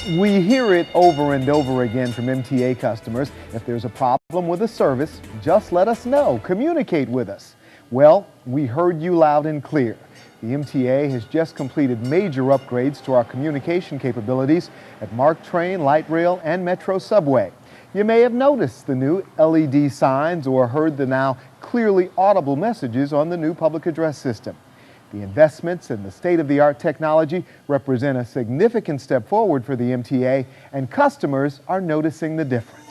We hear it over and over again from MTA customers. If there's a problem with a service, just let us know. Communicate with us. Well, we heard you loud and clear. The MTA has just completed major upgrades to our communication capabilities at MARC Train, Light Rail, and Metro Subway. You may have noticed the new LED signs or heard the now clearly audible messages on the new public address system. The investments in the state-of-the-art technology represent a significant step forward for the MTA, and customers are noticing the difference.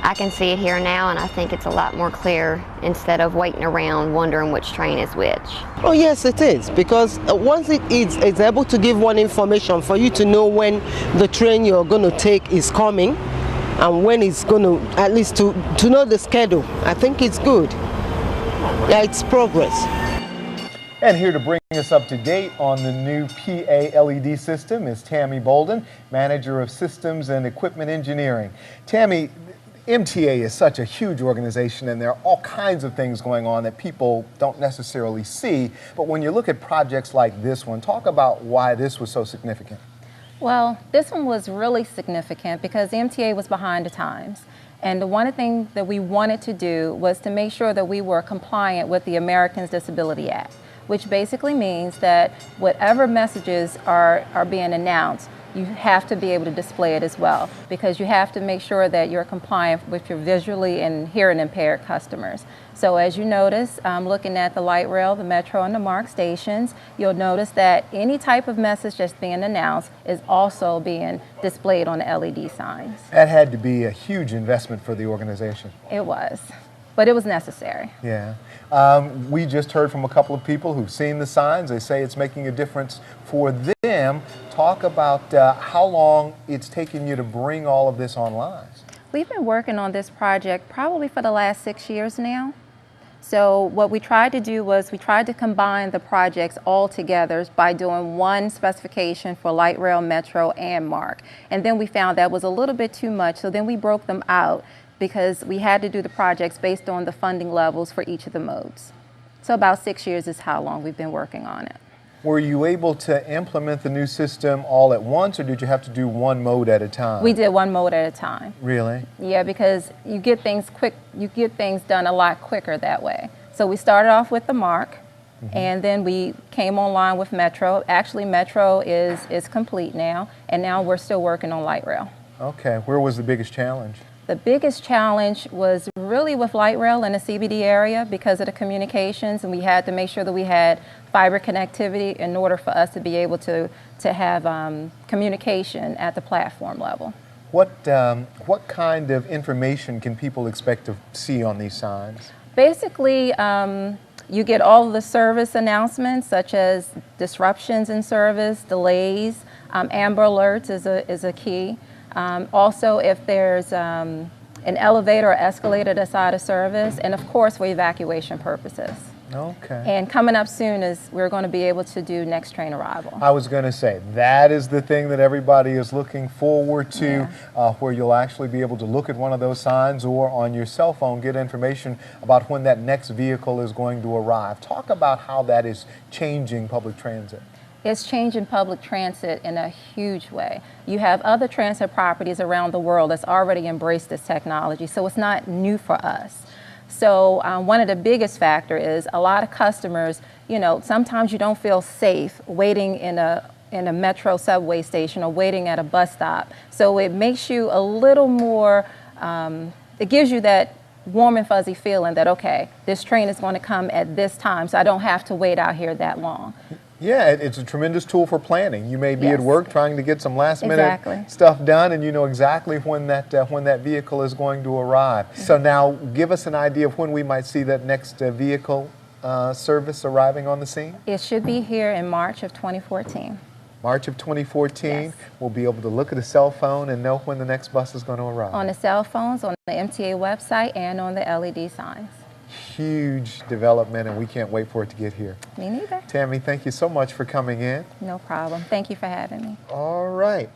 I can see it here now, and I think it's a lot more clear instead of waiting around wondering which train is which. Oh yes, it is, because once it's able to give one information for you to know when the train you're going to take is coming and when it's going to, at least to know the schedule. I think it's good. Yeah, it's progress. And here to bring us up to date on the new PA LED system is Tammy Bolden, Manager of Systems and Equipment Engineering. Tammy, MTA is such a huge organization, and there are all kinds of things going on that people don't necessarily see. But when you look at projects like this one, talk about why this was so significant. Well, this one was really significant because the MTA was behind the times. And the one thing that we wanted to do was to make sure that we were compliant with the Americans with Disabilities Act, which basically means that whatever messages are being announced, you have to be able to display it as well, because you have to make sure that you're compliant with your visually and hearing impaired customers. So as you notice, looking at the light rail, the metro, and the MARC stations, you'll notice that any type of message that's being announced is also being displayed on the LED signs. That had to be a huge investment for the organization. It was, but it was necessary. Yeah. We just heard from a couple of people who've seen the signs. They say it's making a difference for them. Talk about how long it's taken you to bring all of this online. We've been working on this project probably for the last 6 years now. So what we tried to do was we tried to combine the projects all together by doing one specification for light rail, metro, and MARC. And then we found that was a little bit too much, so then we broke them out because we had to do the projects based on the funding levels for each of the modes. So about 6 years is how long we've been working on it. Were you able to implement the new system all at once, or did you have to do one mode at a time? We did one mode at a time. Really? Yeah, because you get things quick, you get things done a lot quicker that way. So we started off with the MARC, and then we came online with Metro. Actually, Metro is complete now, and now we're still working on light rail. Okay, where was the biggest challenge? The biggest challenge was really with light rail in the CBD area because of the communications, and we had to make sure that we had fiber connectivity in order for us to be able to have communication at the platform level. What kind of information can people expect to see on these signs? Basically, you get all of the service announcements such as disruptions in service, delays, Amber Alerts is a key. Also, if there's an elevator or escalator that's out of service, and of course for evacuation purposes. Okay. And coming up soon is we're going to be able to do next train arrival. I was going to say, that is the thing that everybody is looking forward to, where you'll actually be able to look at one of those signs or on your cell phone get information about when that next vehicle is going to arrive. Talk about how that is changing public transit. It's changing public transit in a huge way. You have other transit properties around the world that's already embraced this technology, so it's not new for us. So one of the biggest factors is a lot of customers, you know, sometimes you don't feel safe waiting in a metro subway station or waiting at a bus stop. So it makes you a little more, it gives you that warm and fuzzy feeling that, okay, this train is going to come at this time, so I don't have to wait out here that long. Yeah, it's a tremendous tool for planning. You may be at work trying to get some last-minute stuff done, and you know exactly when that vehicle is going to arrive. So now, give us an idea of when we might see that next vehicle service arriving on the scene. It should be here in March of 2014. March of 2014, yes. We'll be able to look at a cell phone and know when the next bus is going to arrive. On the cell phones, on the MTA website, and on the LED signs. Huge development, and we can't wait for it to get here. Me neither. Tammy, thank you so much for coming in. No problem. Thank you for having me. All right.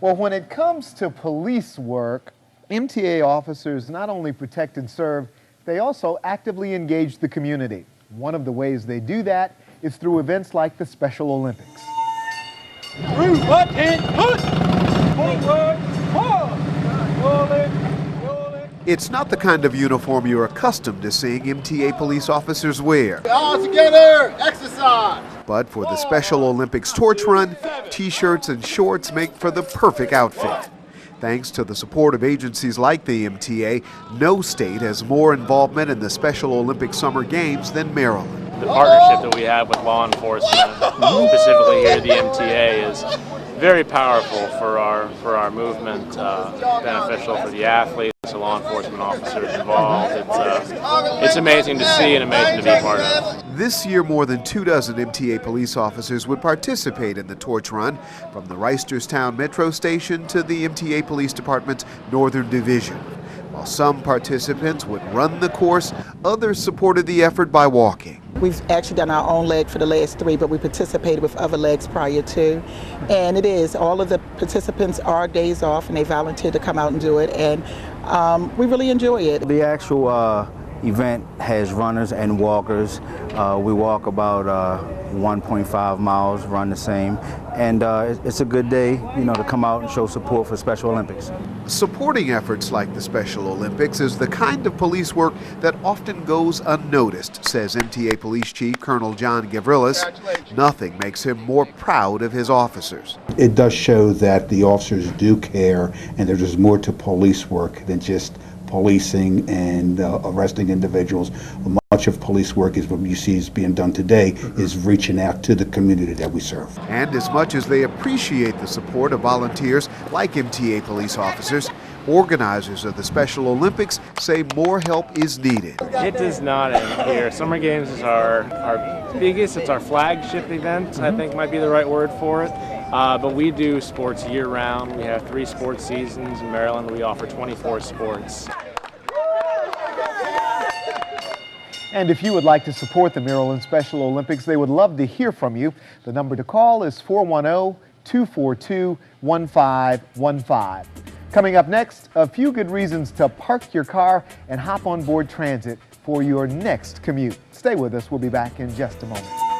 Well, when it comes to police work, MTA officers not only protect and serve, they also actively engage the community. One of the ways they do that is through events like the Special Olympics. It's not the kind of uniform you're accustomed to seeing MTA police officers wear. All together, exercise. But for the Special Olympics torch run, t-shirts and shorts make for the perfect outfit. Thanks to the support of agencies like the MTA, no state has more involvement in the Special Olympics Summer Games than Maryland. The partnership that we have with law enforcement, specifically here at the MTA, is very powerful for our movement, beneficial for the athletes, the law enforcement officers involved. It's amazing to see and amazing to be part of. This year, more than 24 MTA police officers would participate in the torch run, from the Reisterstown Metro Station to the MTA Police Department's Northern Division. While some participants would run the course, others supported the effort by walking. We've actually done our own leg for the last 3, but we participated with other legs prior to. And it is, all of the participants are days off and they volunteer to come out and do it. And we really enjoy it. The actual event has runners and walkers. We walk about 1.5 miles, run the same. And it's a good day, to come out and show support for Special Olympics. Supporting efforts like the Special Olympics is the kind of police work that often goes unnoticed, says MTA Police Chief Colonel John Gavrilis. Nothing makes him more proud of his officers. It does show that the officers do care and there's more to police work than just policing and arresting individuals. Much of police work is what you see is being done today is reaching out to the community that we serve. And as much as they appreciate the support of volunteers like MTA police officers, organizers of the Special Olympics say more help is needed. It does not end here. Summer Games is our biggest, it's our flagship event, I think might be the right word for it. But we do sports year-round. We have 3 sports seasons in Maryland. We offer 24 sports. And if you would like to support the Maryland Special Olympics, they would love to hear from you. The number to call is 410-242-1515. Coming up next, a few good reasons to park your car and hop on board transit for your next commute. Stay with us. We'll be back in just a moment.